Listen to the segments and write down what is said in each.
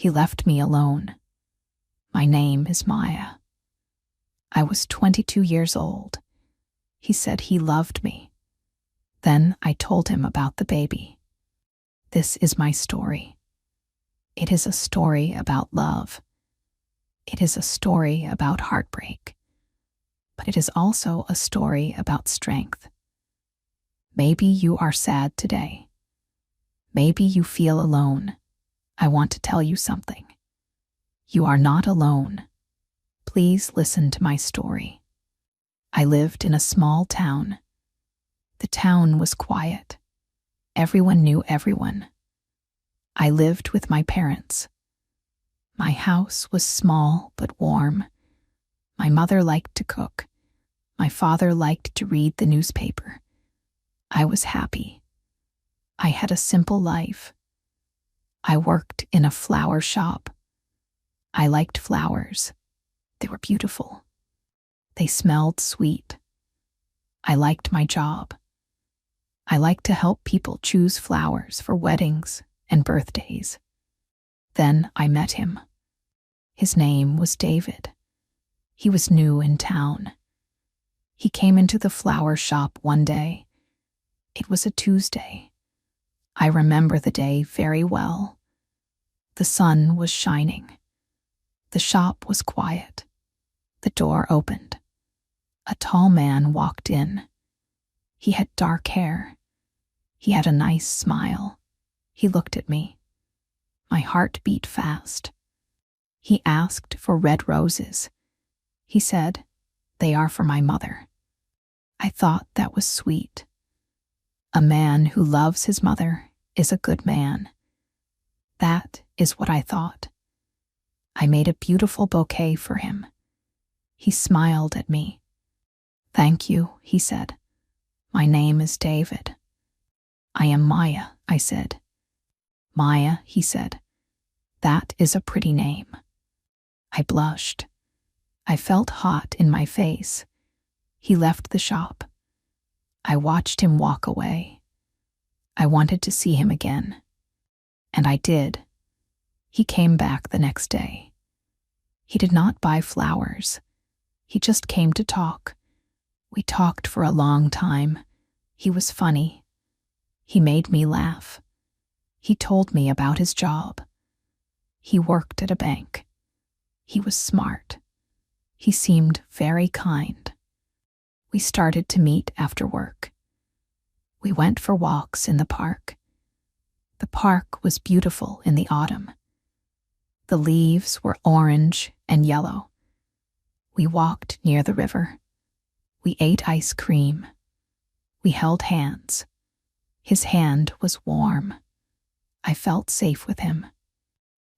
He left me alone. My name is Maya. I was 22 years old. He said he loved me. Then I told him about the baby. This is my story. It is a story about love. It is a story about heartbreak. But it is also a story about strength. Maybe you are sad today. Maybe you feel alone. I want to tell you something. You are not alone. Please listen to my story. I lived in a small town. The town was quiet. Everyone knew everyone. I lived with my parents. My house was small but warm. My mother liked to cook. My father liked to read the newspaper. I was happy. I had a simple life. I worked in a flower shop. I liked flowers. They were beautiful. They smelled sweet. I liked my job. I liked to help people choose flowers for weddings and birthdays. Then I met him. His name was David. He was new in town. He came into the flower shop one day. It was a Tuesday. I remember the day very well. The sun was shining. The shop was quiet. The door opened. A tall man walked in. He had dark hair. He had a nice smile. He looked at me. My heart beat fast. He asked for red roses. He said, "They are for my mother." I thought that was sweet. A man who loves his mother is a good man. That is what I thought. I made a beautiful bouquet for him. He smiled at me. "Thank you," he said. "My name is David." "I am Maya," I said. "Maya," he said. "That is a pretty name." I blushed. I felt hot in my face. He left the shop. I watched him walk away. I wanted to see him again. And I did. He came back the next day. He did not buy flowers. He just came to talk. We talked for a long time. He was funny. He made me laugh. He told me about his job. He worked at a bank. He was smart. He seemed very kind. We started to meet after work. We went for walks in the park. The park was beautiful in the autumn. The leaves were orange and yellow. We walked near the river. We ate ice cream. We held hands. His hand was warm. I felt safe with him.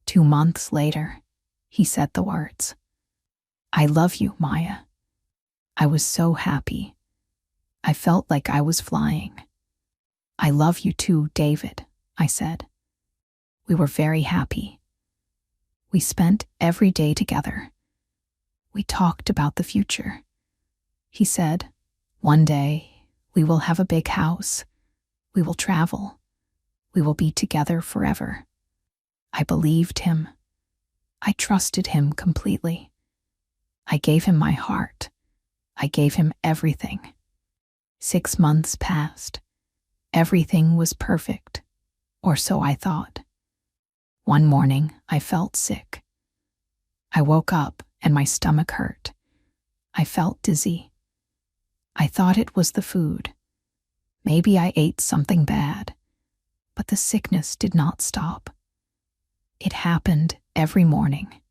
2 months later, he said the words, "I love you, Maya." I was so happy. I felt like I was flying. "I love you too, David," I said. We were very happy. We spent every day together. We talked about the future. He said, "One day, we will have a big house. We will travel. We will be together forever." I believed him. I trusted him completely. I gave him my heart. I gave him everything. 6 months passed. Everything was perfect, or so I thought. One morning, I felt sick. I woke up and my stomach hurt. I felt dizzy. I thought it was the food. Maybe I ate something bad, but the sickness did not stop. It happened every morning.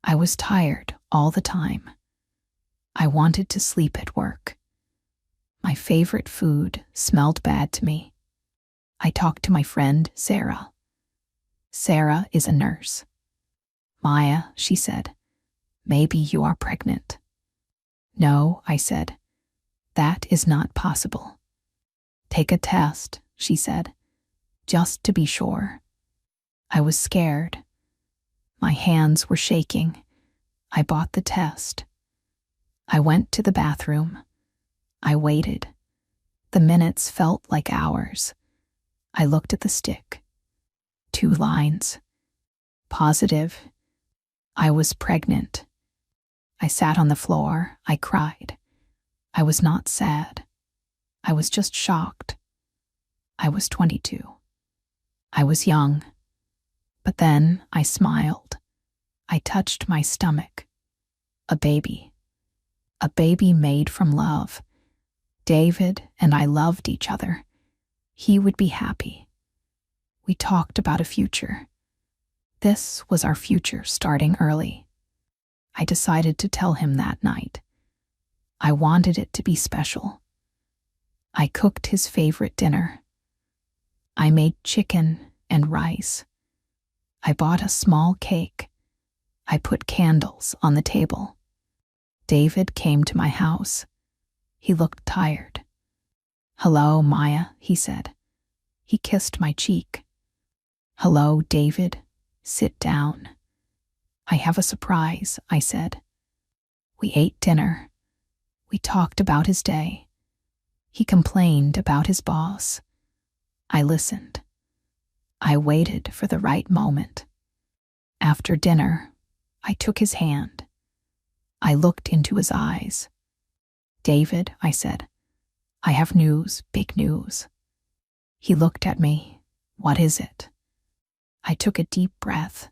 I was tired all the time. I wanted to sleep at work. My favorite food smelled bad to me. I talked to my friend, Sarah. Sarah is a nurse. "Maya," she said, "maybe you are pregnant." "No," I said, "that is not possible." "Take a test," she said, "just to be sure." I was scared. My hands were shaking. I bought the test. I went to the bathroom. I waited. The minutes felt like hours. I looked at the stick. 2 lines. Positive. I was pregnant. I sat on the floor. I cried. I was not sad. I was just shocked. I was 22. I was young. But then I smiled. I touched my stomach. A baby. A baby made from love. David and I loved each other. He would be happy. We talked about a future. This was our future starting early. I decided to tell him that night. I wanted it to be special. I cooked his favorite dinner. I made chicken and rice. I bought a small cake. I put candles on the table. David came to my house. He looked tired. "Hello, Maya," he said. He kissed my cheek. "Hello, David. Sit down." "I have a surprise," I said. We ate dinner. We talked about his day. He complained about his boss. I listened. I waited for the right moment. After dinner, I took his hand. I looked into his eyes. "David," I said, "I have news, big news." He looked at me. "What is it?" I took a deep breath.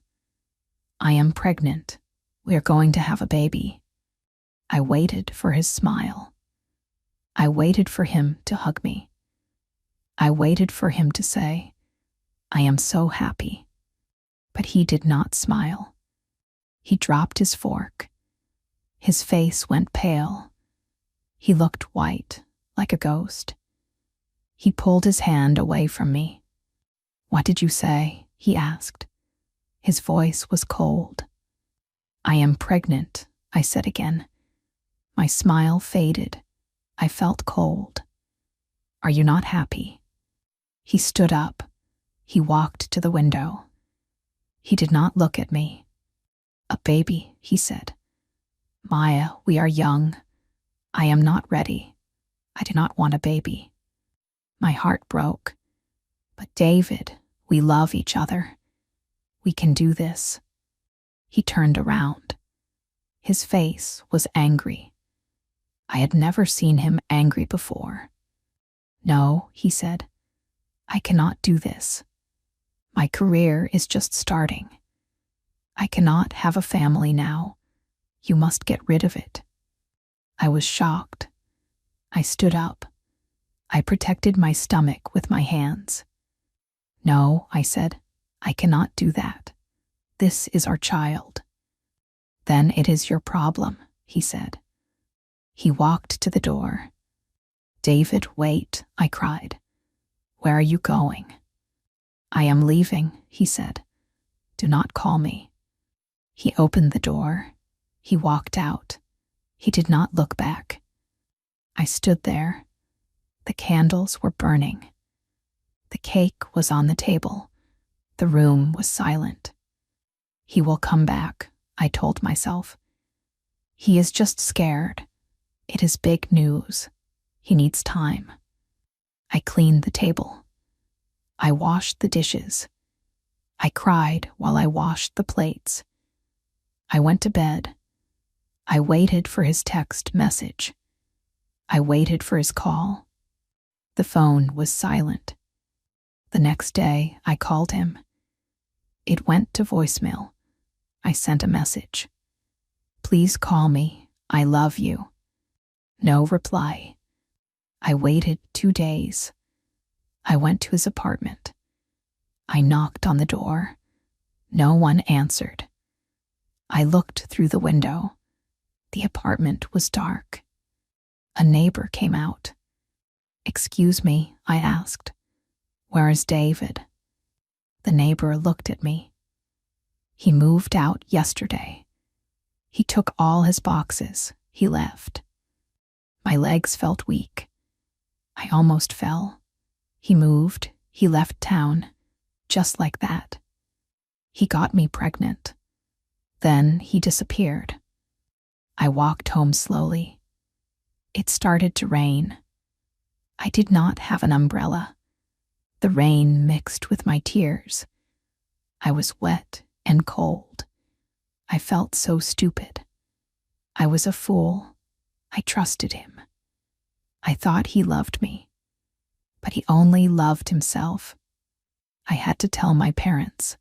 "I am pregnant. We are going to have a baby." I waited for his smile. I waited for him to hug me. I waited for him to say, "I am so happy." But he did not smile. He dropped his fork. His face went pale. He looked white, like a ghost. He pulled his hand away from me. "What did you say?" he asked. His voice was cold. "I am pregnant," I said again. My smile faded. I felt cold. "Are you not happy?" He stood up. He walked to the window. He did not look at me. "A baby," he said. "Maya, we are young. I am not ready. I do not want a baby." My heart broke. "But David, we love each other. We can do this." He turned around. His face was angry. I had never seen him angry before. "No," he said, "I cannot do this. My career is just starting. I cannot have a family now. You must get rid of it." I was shocked. I stood up. I protected my stomach with my hands. "No," I said, "I cannot do that. This is our child." "Then it is your problem," he said. He walked to the door. "David, wait," I cried. "Where are you going?" "I am leaving," he said. "Do not call me." He opened the door. He walked out. He did not look back. I stood there. The candles were burning. The cake was on the table. The room was silent. "He will come back," I told myself. "He is just scared. It is big news. He needs time." I cleaned the table. I washed the dishes. I cried while I washed the plates. I went to bed. I waited for his text message. I waited for his call. The phone was silent. The next day, I called him. It went to voicemail. I sent a message. "Please call me. I love you." No reply. I waited 2 days. I went to his apartment. I knocked on the door. No one answered. I looked through the window. The apartment was dark. A neighbor came out. "Excuse me," I asked. "Where is David?" The neighbor looked at me. "He moved out yesterday. He took all his boxes. He left." My legs felt weak. I almost fell. He moved. He left town. Just like that. He got me pregnant. Then he disappeared. I walked home slowly. It started to rain. I did not have an umbrella. The rain mixed with my tears. I was wet and cold. I felt so stupid. I was a fool. I trusted him. I thought he loved me, but he only loved himself. I had to tell my parents.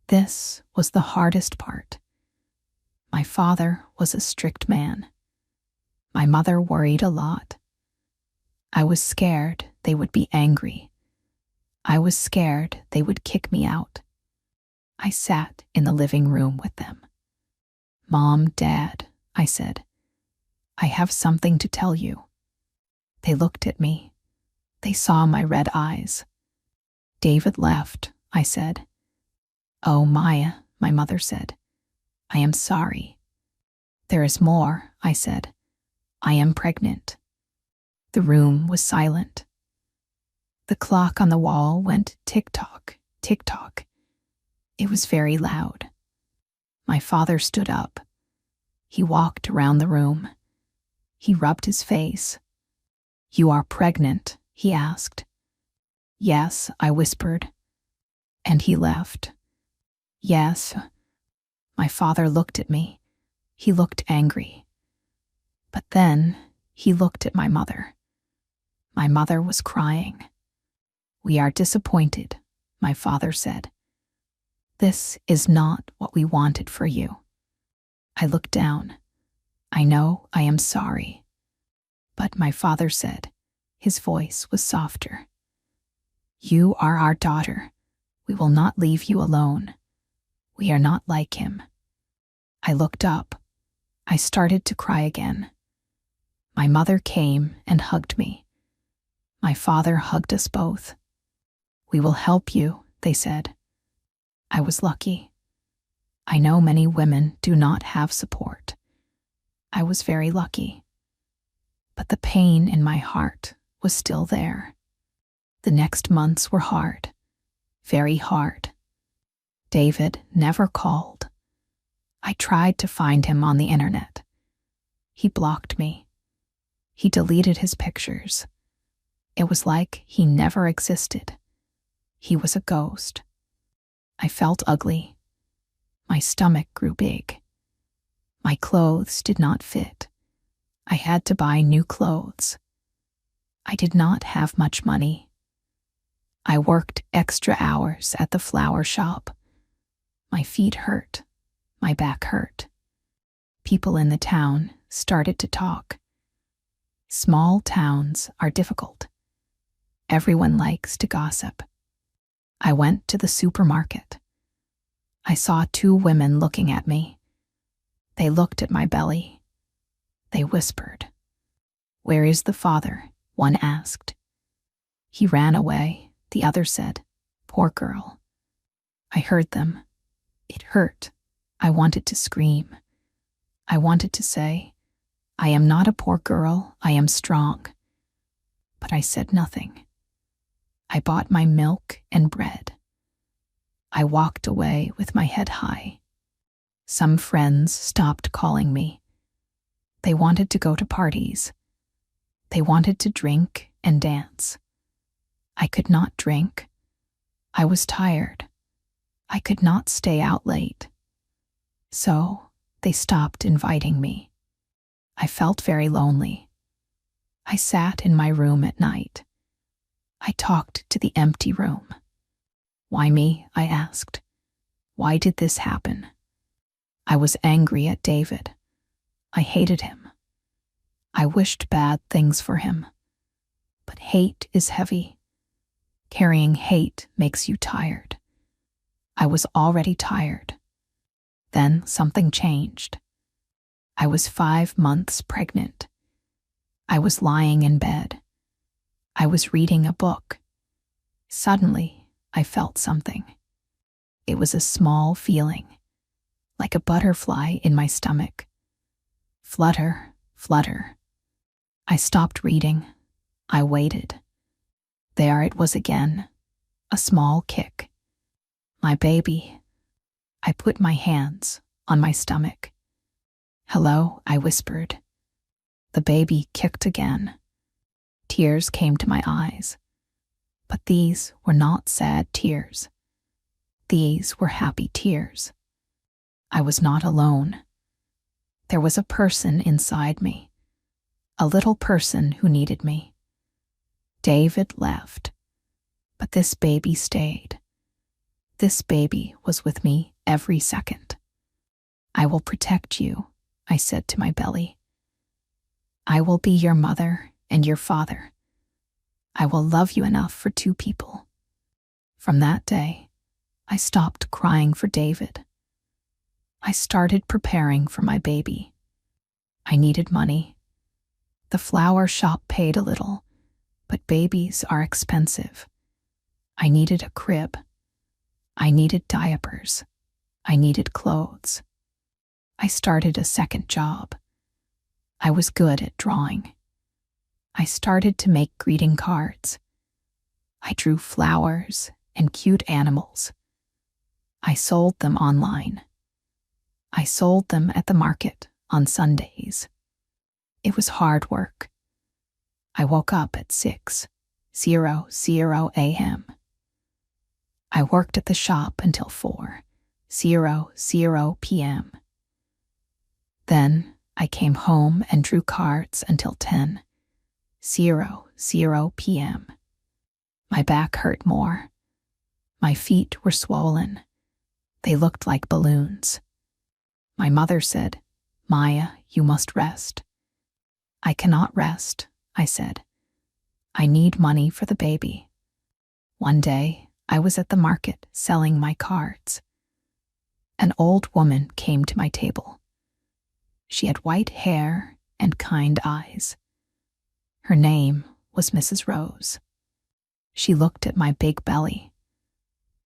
This was the hardest part. My father was a strict man. My mother worried a lot. I was scared they would be angry. I was scared they would kick me out. I sat in the living room with them. "Mom, Dad," I said, "I have something to tell you." They looked at me. They saw my red eyes. "David left," I said. "Oh, Maya," my mother said. "I am sorry." "There is more," I said. "I am pregnant." The room was silent. The clock on the wall went tick-tock, tick-tock. It was very loud. My father stood up. He walked around the room. He rubbed his face. "You are pregnant?" he asked. "Yes," I whispered. And he left. "Yes." My father looked at me. He looked angry. But then he looked at my mother. My mother was crying. "We are disappointed," my father said. "This is not what we wanted for you." I looked down. "I know I am sorry." But my father said, his voice was softer, "You are our daughter. We will not leave you alone. We are not like him." I looked up. I started to cry again. My mother came and hugged me. My father hugged us both. "We will help you," they said. I was lucky. I know many women do not have support. I was very lucky. But the pain in my heart was still there. The next months were hard, very hard. David never called. I tried to find him on the internet. He blocked me. He deleted his pictures. It was like he never existed. He was a ghost. I felt ugly. My stomach grew big. My clothes did not fit. I had to buy new clothes. I did not have much money. I worked extra hours at the flower shop. My feet hurt. My back hurt. People in the town started to talk. Small towns are difficult. Everyone likes to gossip. I went to the supermarket. I saw two women looking at me. They looked at my belly. They whispered. "Where is the father?" one asked. "He ran away," the other said. "Poor girl." I heard them. It hurt. I wanted to scream. I wanted to say, "I am not a poor girl, I am strong." But I said nothing. I bought my milk and bread. I walked away with my head high. Some friends stopped calling me. They wanted to go to parties. They wanted to drink and dance. I could not drink. I was tired. I could not stay out late. So they stopped inviting me. I felt very lonely. I sat in my room at night. I talked to the empty room. "Why me?" I asked. "Why did this happen?" I was angry at David. I hated him. I wished bad things for him. But hate is heavy. Carrying hate makes you tired. I was already tired. Then something changed. I was 5 months pregnant. I was lying in bed. I was reading a book. Suddenly, I felt something. It was a small feeling, like a butterfly in my stomach. Flutter, flutter. I stopped reading. I waited. There it was again, a small kick. My baby. I put my hands on my stomach. "Hello," I whispered. The baby kicked again. Tears came to my eyes. But these were not sad tears. These were happy tears. I was not alone. There was a person inside me, a little person who needed me. David left, but this baby stayed. This baby was with me every second. I will protect you, I said to my belly. I will be your mother and your father. I will love you enough for two people. From that day, I stopped crying for David. I started preparing for my baby. I needed money. The flower shop paid a little, but babies are expensive. I needed a crib. I needed diapers. I needed clothes. I started a second job. I was good at drawing. I started to make greeting cards. I drew flowers and cute animals. I sold them online. I sold them at the market on Sundays. It was hard work. I woke up at 6:00 a.m. I worked at the shop until 4:00 p.m. Then I came home and drew cards until 10:00 p.m. My back hurt more. My feet were swollen. They looked like balloons. My mother said, "Maya, you must rest." I cannot rest, I said. I need money for the baby. One day, I was at the market selling my cards. An old woman came to my table. She had white hair and kind eyes. Her name was Mrs. Rose. She looked at my big belly.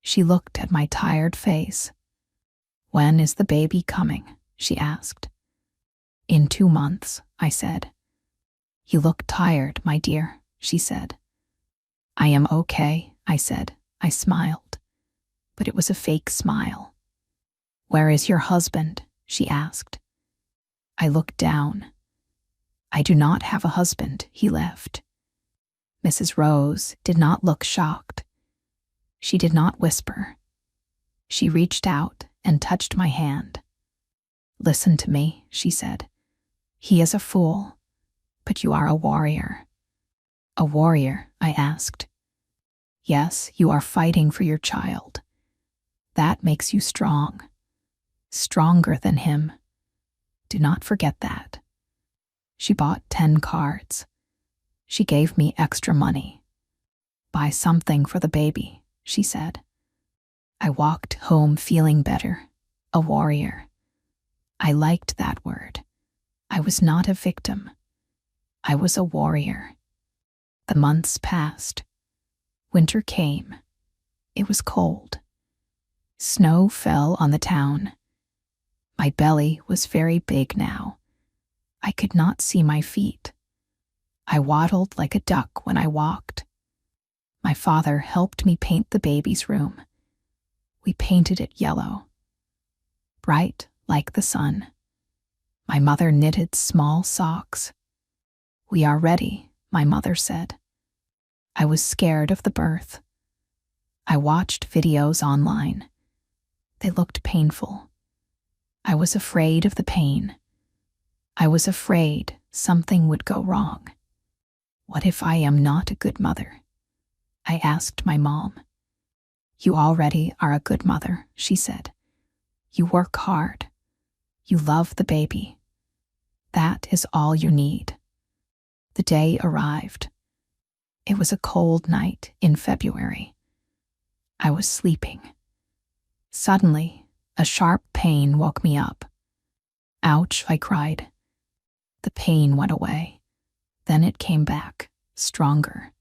She looked at my tired face. "When is the baby coming?" she asked. "In 2 months," I said. "You look tired, my dear," she said. "I am okay," I said. I smiled, but it was a fake smile. "Where is your husband?" she asked. I looked down. "I do not have a husband, he left." Mrs. Rose did not look shocked. She did not whisper. She reached out and touched my hand. "Listen to me," she said. "He is a fool, but you are a warrior." "A warrior?" I asked. "Yes, you are fighting for your child. That makes you strong. Stronger than him. Do not forget that." She bought 10 cards. She gave me extra money. "Buy something for the baby," she said. I walked home feeling better. A warrior. I liked that word. I was not a victim. I was a warrior. The months passed. Winter came. It was cold. Snow fell on the town. My belly was very big now. I could not see my feet. I waddled like a duck when I walked. My father helped me paint the baby's room. We painted it yellow, bright like the sun. My mother knitted small socks. "We are ready," my mother said. I was scared of the birth. I watched videos online. They looked painful. I was afraid of the pain. I was afraid something would go wrong. What if I am not a good mother? I asked my mom. "You already are a good mother," she said. "You work hard. You love the baby. That is all you need." The day arrived. It was a cold night in February. I was sleeping. Suddenly, a sharp pain woke me up. "Ouch," I cried. The pain went away. Then it came back, stronger.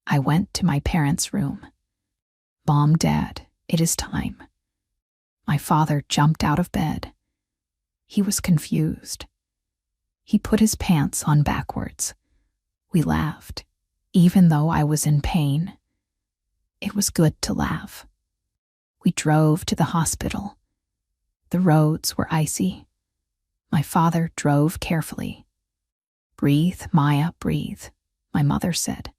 I went to my parents' room. "Mom, Dad, it is time." My father jumped out of bed. He was confused. He put his pants on backwards. We laughed, even though I was in pain. It was good to laugh. We drove to the hospital. The roads were icy. My father drove carefully. "Breathe, Maya, breathe," my mother said.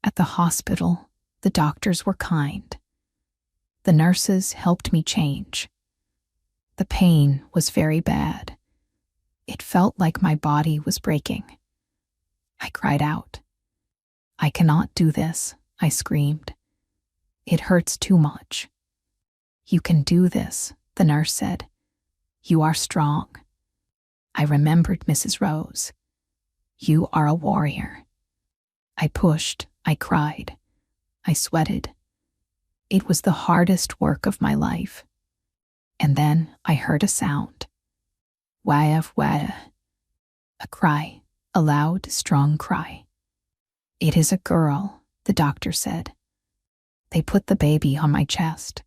At the hospital, the doctors were kind. The nurses helped me change. The pain was very bad. It felt like my body was breaking. I cried out. "I cannot do this," I screamed. "It hurts too much." "You can do this," the nurse said. "You are strong." I remembered Mrs. Rose. "You are a warrior." I pushed, I cried, I sweated. It was the hardest work of my life. And then I heard a sound. Wah, wah. A cry, a loud, strong cry. "It is a girl," the doctor said. They put the baby on my chest.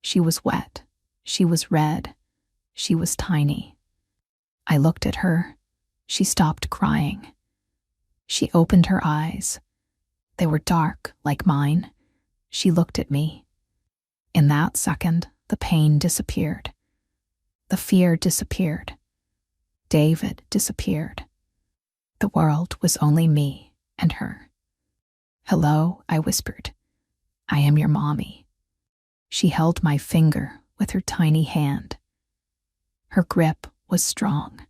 She was wet, she was red, she was tiny. I looked at her. She stopped crying. She opened her eyes. They were dark, like mine. She looked at me. In that second, the pain disappeared. The fear disappeared. David disappeared. The world was only me and her. "Hello," I whispered. "I am your mommy." She held my finger with her tiny hand. Her grip was strong.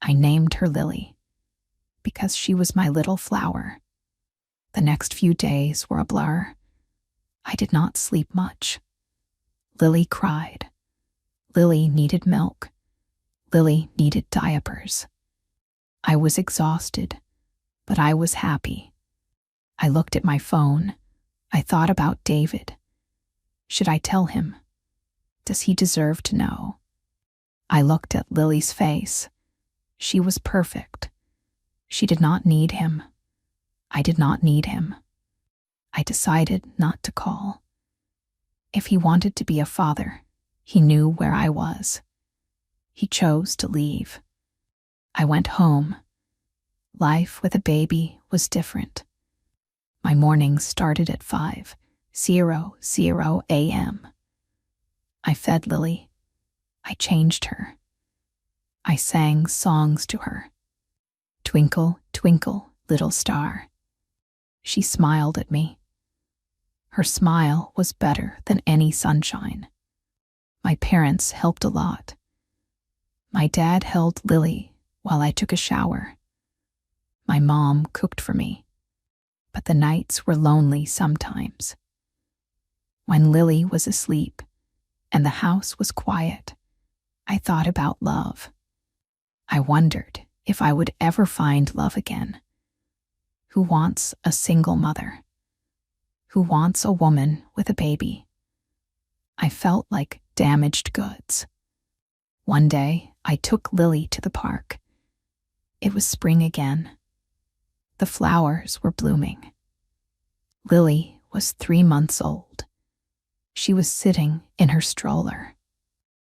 I named her Lily, because she was my little flower. The next few days were a blur. I did not sleep much. Lily cried. Lily needed milk. Lily needed diapers. I was exhausted, but I was happy. I looked at my phone. I thought about David. Should I tell him? Does he deserve to know? I looked at Lily's face. She was perfect. She did not need him. I did not need him. I decided not to call. If he wanted to be a father, he knew where I was. He chose to leave. I went home. Life with a baby was different. My mornings started at 5:00 a.m. I fed Lily. I changed her. I sang songs to her. "Twinkle, twinkle, little star." She smiled at me. Her smile was better than any sunshine. My parents helped a lot. My dad held Lily while I took a shower. My mom cooked for me, but the nights were lonely sometimes. When Lily was asleep and the house was quiet, I thought about love. I wondered if I would ever find love again. Who wants a single mother? Who wants a woman with a baby? I felt like damaged goods. One day, I took Lily to the park. It was spring again. The flowers were blooming. Lily was 3 months old. She was sitting in her stroller.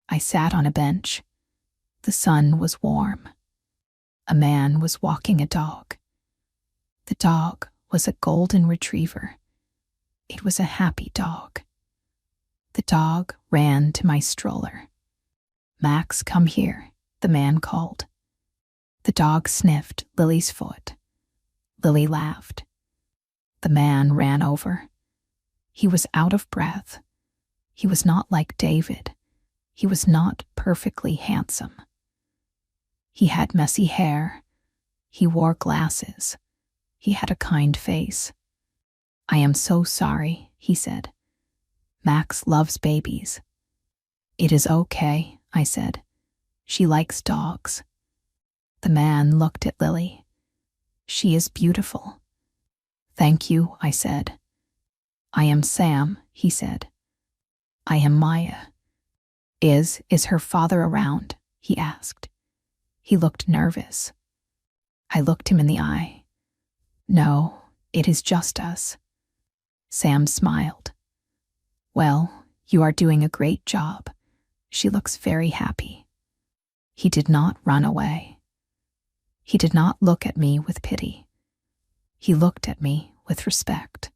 I sat on a bench. The sun was warm. A man was walking a dog. The dog was a golden retriever. It was a happy dog. The dog ran to my stroller. "Max, come here," the man called. The dog sniffed Lily's foot. Lily laughed. The man ran over. He was out of breath. He was not like David. He was not perfectly handsome. He had messy hair. He wore glasses. He had a kind face. "I am so sorry," he said. "Max loves babies." "It is okay," I said. "She likes dogs." The man looked at Lily. "She is beautiful." "Thank you," I said. "I am Sam," he said. "I am Maya." Is her father around?" he asked. He looked nervous. I looked him in the eye. "No, it is just us." Sam smiled. "Well, you are doing a great job. She looks very happy." He did not run away. He did not look at me with pity. He looked at me with respect.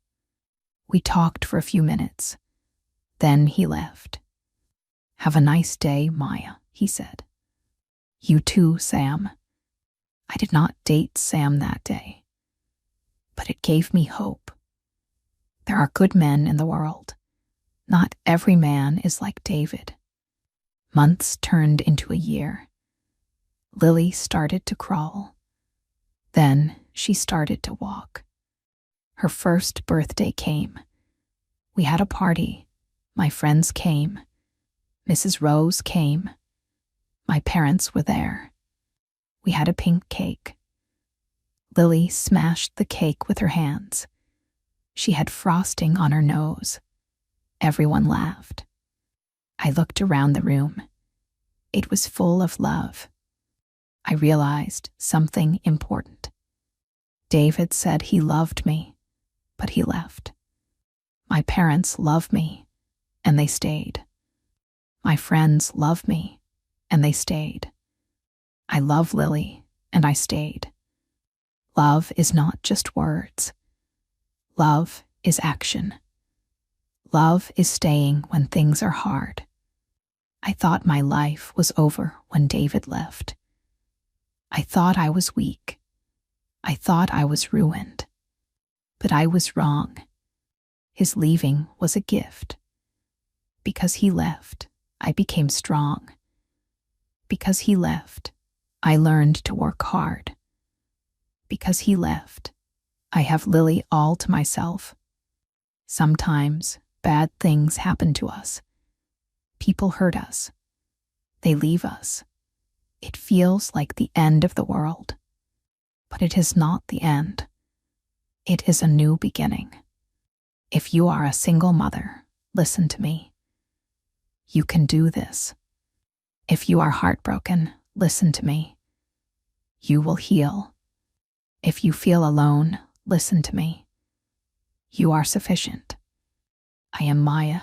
We talked for a few minutes. Then he left. "Have a nice day, Maya," he said. "You too, Sam." I did not date Sam that day, but it gave me hope. There are good men in the world. Not every man is like David. Months turned into a year. Lily started to crawl. Then she started to walk. Her first birthday came. We had a party. My friends came. Mrs. Rose came. My parents were there. We had a pink cake. Lily smashed the cake with her hands. She had frosting on her nose. Everyone laughed. I looked around the room. It was full of love. I realized something important. David said he loved me, but he left. My parents love me, and they stayed. My friends love me, and they stayed. I love Lily, and I stayed. Love is not just words. Love is action. Love is staying when things are hard. I thought my life was over when David left. I thought I was weak. I thought I was ruined. But I was wrong. His leaving was a gift. Because he left, I became strong. Because he left, I learned to work hard. Because he left, I have Lily all to myself. Sometimes bad things happen to us. People hurt us. They leave us. It feels like the end of the world. But it is not the end. It is a new beginning. If you are a single mother, listen to me. You can do this. If you are heartbroken, listen to me. You will heal. If you feel alone, listen to me. You are sufficient. I am Maya.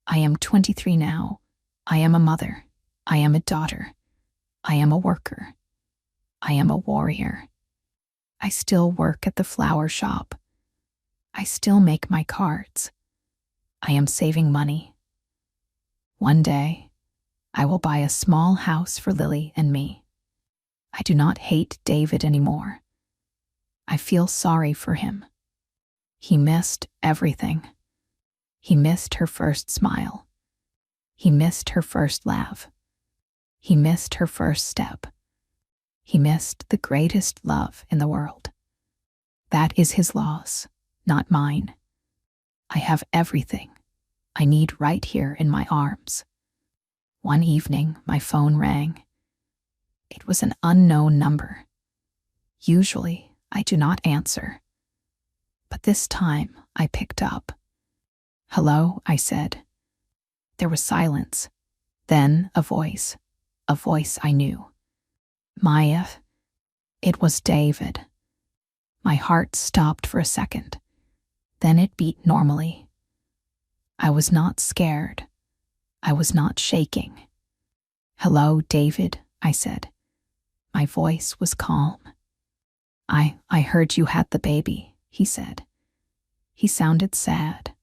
I am 23 now. I am a mother. I am a daughter. I am a worker. I am a warrior. I still work at the flower shop. I still make my cards. I am saving money. One day, I will buy a small house for Lily and me. I do not hate David anymore. I feel sorry for him. He missed everything. He missed her first smile. He missed her first laugh. He missed her first step. He missed the greatest love in the world. That is his loss, not mine. I have everything I need right here in my arms. One evening, my phone rang. It was an unknown number. Usually, I do not answer. But this time, I picked up. "Hello," I said. There was silence. Then a voice I knew. "Maya." It was David. My heart stopped for a second. Then it beat normally. I was not scared. I was not shaking. "Hello, David," I said. My voice was calm. I heard you had the baby," he said. He sounded sad.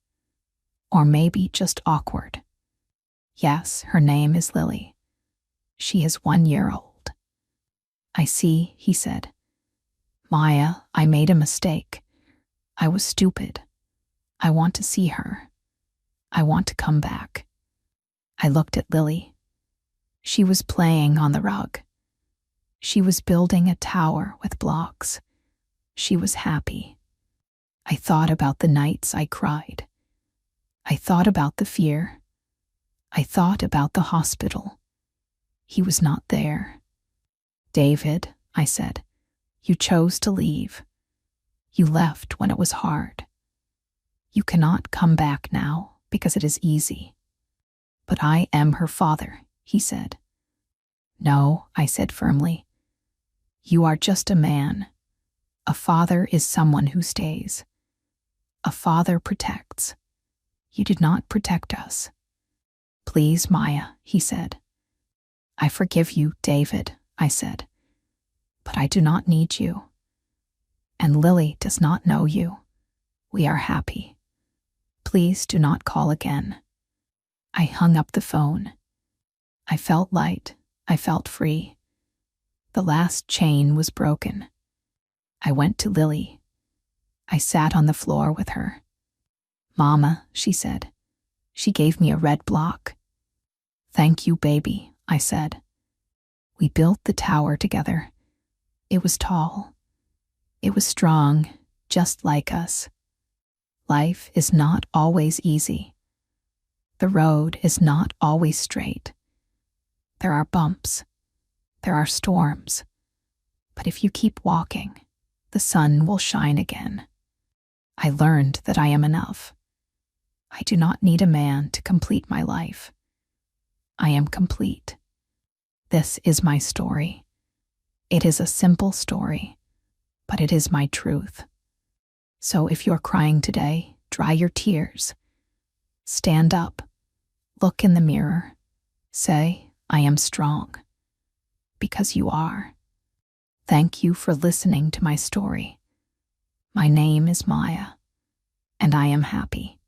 Or maybe just awkward. "Yes, her name is Lily. She is 1 year old." "I see," he said. "Maya, I made a mistake. I was stupid. I want to see her. I want to come back." I looked at Lily. She was playing on the rug. She was building a tower with blocks. She was happy. I thought about the nights I cried. I thought about the fear. I thought about the hospital. He was not there. "David," I said, "you chose to leave. You left when it was hard. You cannot come back now because it is easy." "But I am her father," he said. "No," I said firmly. "You are just a man. A father is someone who stays. A father protects. You did not protect us." "Please, Maya," he said. "I forgive you, David," I said. "But I do not need you. And Lily does not know you. We are happy. Please do not call again." I hung up the phone. I felt light. I felt free. The last chain was broken. I went to Lily. I sat on the floor with her. "Mama," she said. She gave me a red block. "Thank you, baby," I said. We built the tower together. It was tall. It was strong, just like us. Life is not always easy. The road is not always straight. There are bumps. There are storms. But if you keep walking, the sun will shine again. I learned that I am enough. I do not need a man to complete my life. I am complete. This is my story. It is a simple story, but it is my truth. So if you're crying today, dry your tears. Stand up. Look in the mirror. Say, "I am strong." Because you are. Thank you for listening to my story. My name is Maya, and I am happy.